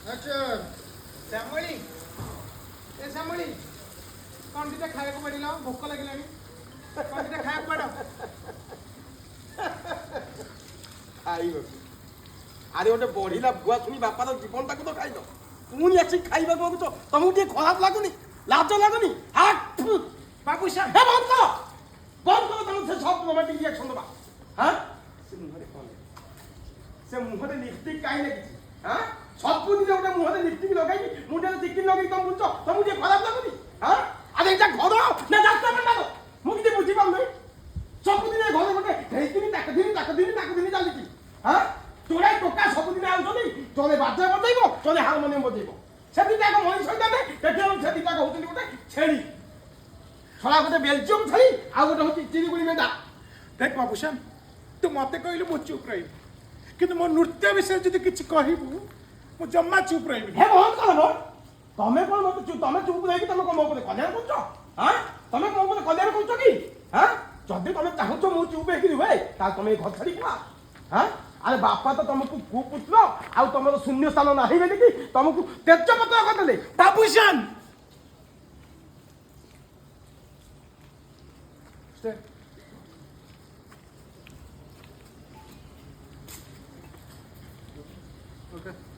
ଆଚ୍ଛା ଶ୍ୟାମଳି ଏ ଶ୍ୟାମଳି କ'ଣ ଦିଟା ଖାଇବାକୁ ପଡ଼ିଲ ଭୋକ ଲାଗିଲାଣି କ'ଣ ଦିଟା ଖାଇବାକୁ ପଡ଼ ଖାଇବାକୁ ଆରେ ଗୋଟେ ବଢିଲା ବୁଆ ଶୁଣି ବାପାର ଜୀବନଟାକୁ ତ ଖାଇଲ ପୁଣି ଆସିକି ଖାଇବାକୁ ମାଗୁଛ ତମକୁ ଟିକେ ଖରାପ ଲାଗୁନି ଲାଜ ଲାଗୁନି ବାବୁ ହେ ବନ୍ଦ କର ତମେ ସେ ସବୁ ରୋମାଣ୍ଟିକ ରିଆକ୍ସନ ଦେବା ହଁ ସେ ମୁହଁରେ କ'ଣ ସେ ମୁହଁରେ ଲିପଷ୍ଟିକ୍ କାହିଁ ଲାଗିଛି ହଁ ସବୁଦିନ ଗୋଟେ ମୁହଁରେ ଲିପଷ୍ଟିକ୍ ଲଗାଇକି ମୁଣ୍ଡରେ ଚିକିନ ଲଗେଇକି ତମେ ବୁଝୁଛ ତମକୁ ଟିକେ ଖରାପ ଲାଗୁନି ହଁ ଆରେ ଏଇଟା ଘର ନା ରାସ୍ତା ମଣ୍ଡାର ମୁଁ କିଛି ବୁଝିପାରୁନି ସବୁଦିନ ଘରେ ଗୋଟେ ହେଇକିନି ତାକୁ ଦିନ ଚାଲିଛି ହଁ ଚୋରାଇ ଟୋକା ସବୁଦିନ ଆଉଛନ୍ତି ଜଣେ ବାଜା ବଜେଇବ ଜଣେ ହାରମୋନିୟମ ବଜେଇବ ସେ ଦିଟାକ ମଣିଷ ହେଇଥାନ୍ତେ ଦେଖିବାକୁ ସେ ଦିଟାକ ହଉଛନ୍ତି ଗୋଟେ ଛେଳି ଛଡ଼ା ଗୋଟେ ବେଲଜିୟମ ଛେଳି ଆଉ ଗୋଟେ ହଉଛି ଚିରିଗୁଳି ମେଣ୍ଢା ଦେଖ ବାବୁସାନ ତୁ ମତେ କହିଲୁ ମୁଁ ଚୁପ୍ ରହିବି କିନ୍ତୁ ମୋ ନୃତ୍ୟ ବିଷୟରେ ଯଦି କିଛି କହିବୁ ମୁଁ ଜମା ଚୁପ୍ ରହିବି ହେ ବନ୍ଦ କର ତମେ କ'ଣ ମତେ ତମେ ଚୁପ୍ ରହିକି ତମେ କ'ଣ ମୋ ଉପରେ କଲ୍ୟାଣ କରୁଛ ହଁ ତମେ ମୋ ଉପରେ କଲ୍ୟାଣ କରୁଛ କି ହଁ ଯଦି ତମେ ଚାହୁଁଛ ମୁଁ ଚୁପ୍ ହେଇକି ରୁହେ ତାହେଲେ ତମେ ଏ ଘର ଛାଡ଼ି କୁହ ହଁ ଆରେ ବାପା ତ ତମକୁ କୁପୁତ୍ର ଆଉ ତମର ଶୂନ୍ୟ ସ୍ଥାନ ନାହିଁ ବୋଲିକି ତମକୁ ତେଜପତ୍ର କରିଦେଲେ ବାବୁସାନ Okay.